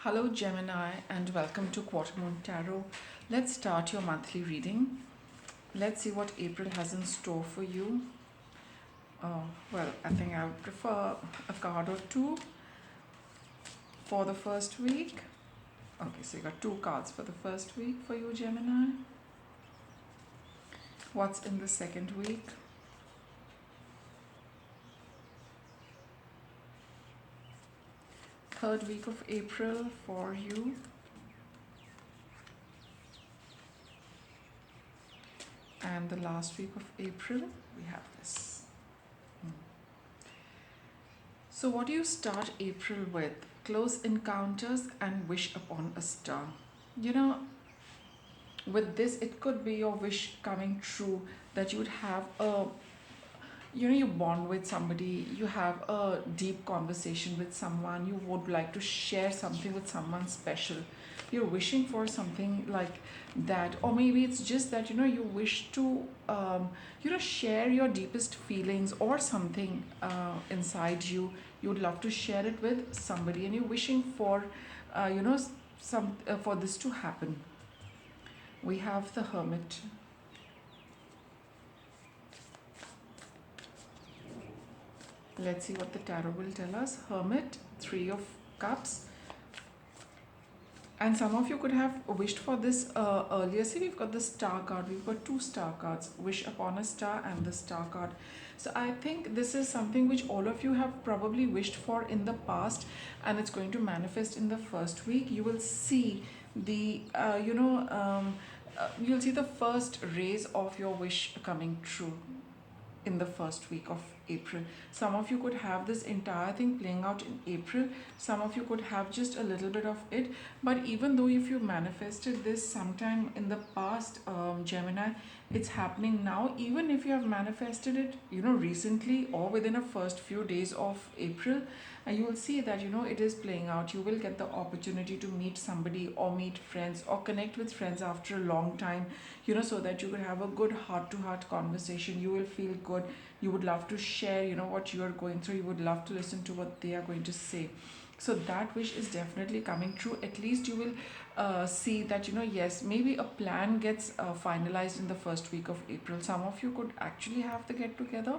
Hello, Gemini, and welcome to Quarter Moon Tarot. Let's start your monthly reading. Let's see what April has in store for you. I think I would prefer a card or two for the first week. Okay, so you got two cards for the first week for you, Gemini. What's in the second week? Third week of April for you. And the last week of April, we have this. So, what do you start April with? Close encounters and wish upon a star. You know, with this, it could be your wish coming true that you would have a, you bond with somebody, you have a deep conversation with someone, you would like to share something with someone special. You're wishing for something like that, or maybe it's just that you wish to share your deepest feelings or something inside you. You would love to share it with somebody, and you're wishing for some for this to happen. We have the Hermit. Let's see what the tarot will tell us. Hermit, Three of Cups. And some of you could have wished for this earlier. See, we've got the Star card. We've got two Star cards. Wish upon a star and the Star card. So I think this is something which all of you have probably wished for in the past, and it's going to manifest in the first week. You will see the, you'll see the first rays of your wish coming true in the first week of April. Some of you could have this entire thing playing out in April. Some of you could have just a little bit of it. But even though if you manifested this sometime in the past, Gemini, it's happening now. Even if you have manifested it, recently or within a first few days of April, and you will see that it is playing out. You will get the opportunity to meet somebody or meet friends or connect with friends after a long time, so that you could have a good heart to heart conversation. You will feel good. You would love to share what you are going through. You would love to listen to what they are going to say. So that wish is definitely coming true. At least you will see that yes, maybe a plan gets finalized in the first week of April. Some of you could actually have the get together.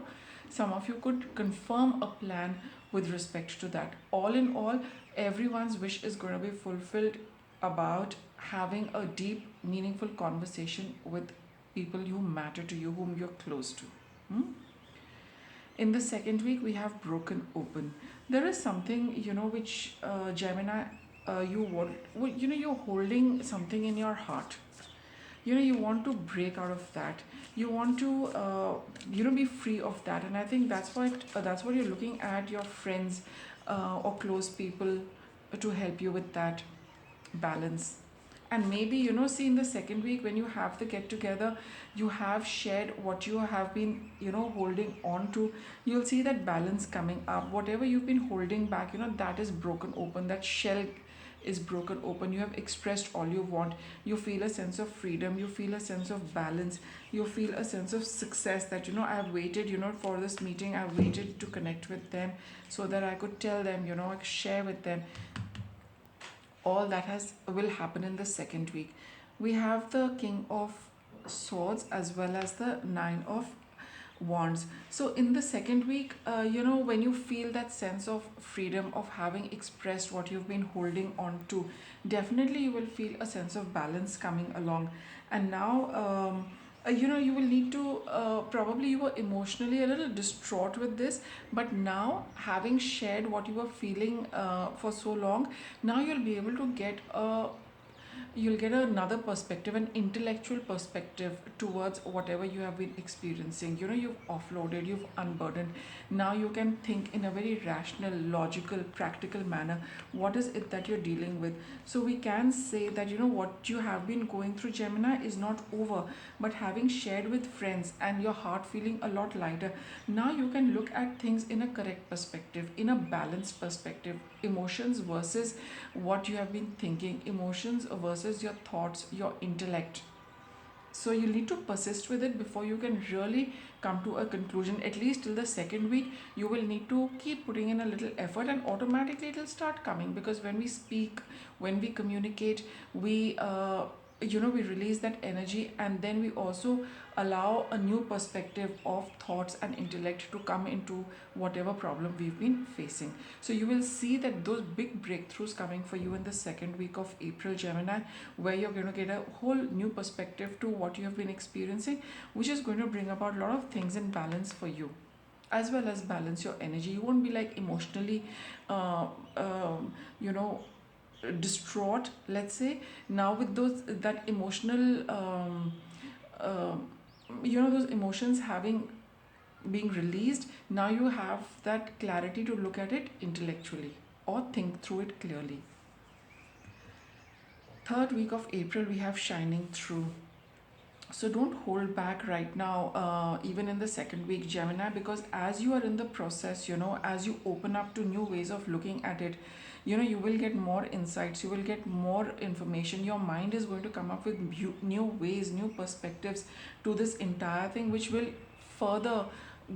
Some of you could confirm a plan with respect to that. All in all, everyone's wish is going to be fulfilled about having a deep, meaningful conversation with people who matter to you, whom you're close to. Hmm? In the second week, we have broken open. There is something, which Gemini, you want, you're holding something in your heart. You want to break out of that. You want to, be free of that. And I think that's what you're looking at your friends or close people to help you with that balance. And maybe see, in the second week when you have the get together, you have shared what you have been holding on to. You'll see that balance coming up. Whatever you've been holding back, that is broken open. That shell is broken open. You have expressed all you want. You feel a sense of freedom. You feel a sense of balance. You feel a sense of success, that I have waited for this meeting. I've waited to connect with them so that I could tell them, I could share with them. All that will happen in the second week. We have the King of Swords as well as the Nine of Wands. So in the second week, when you feel that sense of freedom of having expressed what you've been holding on to, definitely you will feel a sense of balance coming along. And now you will need to, probably you were emotionally a little distraught with this, but now, having shared what you were feeling for so long, now you'll get another perspective, an intellectual perspective towards whatever you have been experiencing. You've offloaded, you've unburdened. Now you can think in a very rational, logical, practical manner. What is it that you're dealing with? So we can say that what you have been going through, Gemini, is not over, but having shared with friends and your heart feeling a lot lighter, now you can look at things in a correct perspective, in a balanced perspective. Emotions versus what you have been thinking, emotions versus your thoughts, your intellect. So you need to persist with it before you can really come to a conclusion. At least till the second week, you will need to keep putting in a little effort, and automatically it will start coming. Because when we speak, when we communicate, we we release that energy, and then we also allow a new perspective of thoughts and intellect to come into whatever problem we've been facing. So you will see that those big breakthroughs coming for you in the second week of April, Gemini, where you're going to get a whole new perspective to what you have been experiencing, which is going to bring about a lot of things in balance for you, as well as balance your energy. You won't be like emotionally uh, um, you know distraught, let's say. Now with those, that emotional uh, those emotions having being released, now you have that clarity to look at it intellectually or think through it clearly. Third week of April, we have shining through. So don't hold back right now, even in the second week, Gemini, because as you are in the process, as you open up to new ways of looking at it, you will get more insights, you will get more information. Your mind is going to come up with new ways, new perspectives to this entire thing, which will further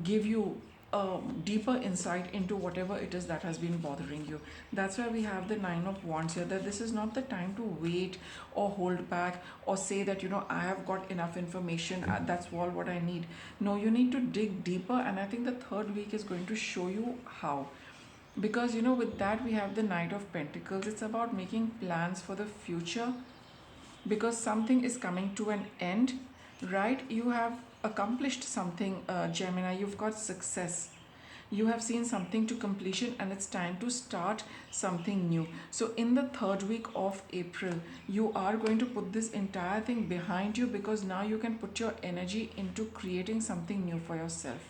give you a deeper insight into whatever it is that has been bothering you. That's why we have the Nine of Wands here, that this is not the time to wait or hold back or say that, I have got enough information, that's all what I need. No, you need to dig deeper, and I think the third week is going to show you how. Because, with that, we have the Knight of Pentacles. It's about making plans for the future, because something is coming to an end, right? You have accomplished something, Gemini. You've got success, you have seen something to completion, and it's time to start something new. So in the third week of April, you are going to put this entire thing behind you, because now you can put your energy into creating something new for yourself.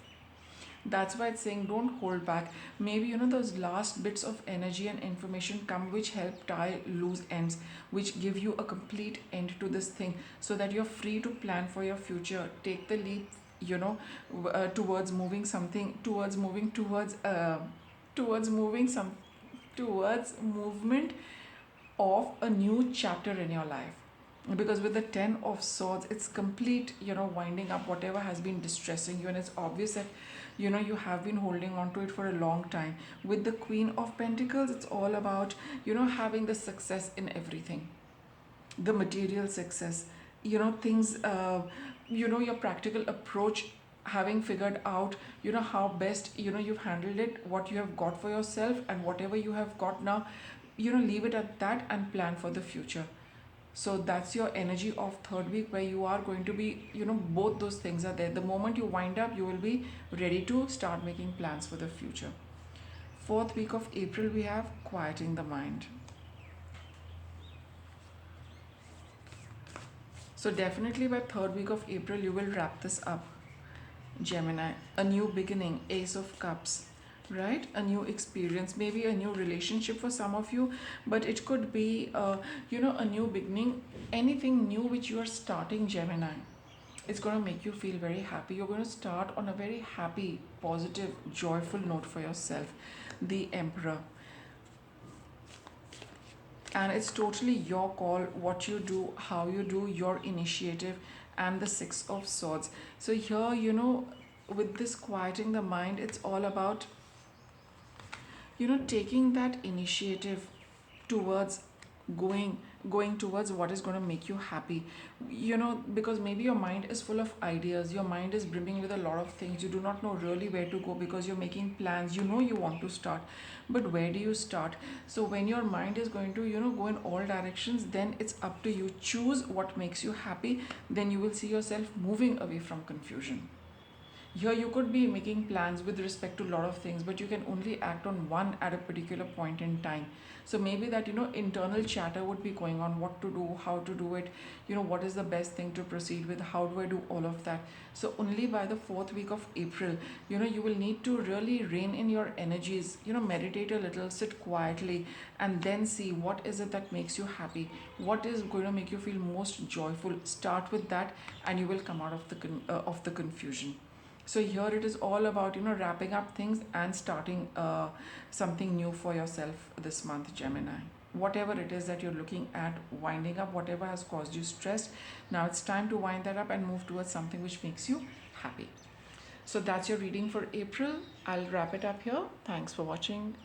That's why it's saying don't hold back. Maybe, those last bits of energy and information come, which help tie loose ends, which give you a complete end to this thing, so that you're free to plan for your future. Take the leap, towards moving something, towards moving some, towards movement of a new chapter in your life. Because with the Ten of Swords, it's complete, winding up whatever has been distressing you, and it's obvious that, you have been holding on to it for a long time. With the Queen of Pentacles, it's all about, having the success in everything, the material success, things, your practical approach, having figured out, how best, you've handled it, what you have got for yourself, and whatever you have got now, leave it at that and plan for the future. So that's your energy of third week, where you are going to be, both those things are there. The moment you wind up, you will be ready to start making plans for the future. Fourth week of April, we have quieting the mind. So definitely by third week of April, you will wrap this up, Gemini. A new beginning, Ace of Cups, right? A new experience, maybe a new relationship for some of you, but it could be, a new beginning, anything new which you are starting, Gemini. It's going to make you feel very happy. You're going to start on a very happy, positive, joyful note for yourself. The Emperor. And it's totally your call, what you do, how you do, your initiative. And the Six of Swords. So here, with this quieting the mind, it's all about, taking that initiative towards going towards what is going to make you happy. Because maybe your mind is full of ideas, your mind is brimming with a lot of things, you do not know really where to go, because you're making plans, you want to start, but where do you start? So when your mind is going to, go in all directions, then it's up to you. Choose what makes you happy, then you will see yourself moving away from confusion. Here you could be making plans with respect to a lot of things, but you can only act on one at a particular point in time. So maybe that, internal chatter would be going on, what to do, how to do it, what is the best thing to proceed with, how do I do all of that. So only by the fourth week of April, you will need to really rein in your energies, meditate a little, sit quietly, and then see what is it that makes you happy, what is going to make you feel most joyful. Start with that, and you will come out of the confusion. So here it is all about, wrapping up things and starting something new for yourself this month, Gemini. whatever it is that you're looking at winding up, whatever has caused you stress. Now it's time to wind that up and move towards something which makes you happy. So that's your reading for April. I'll wrap it up here. Thanks for watching.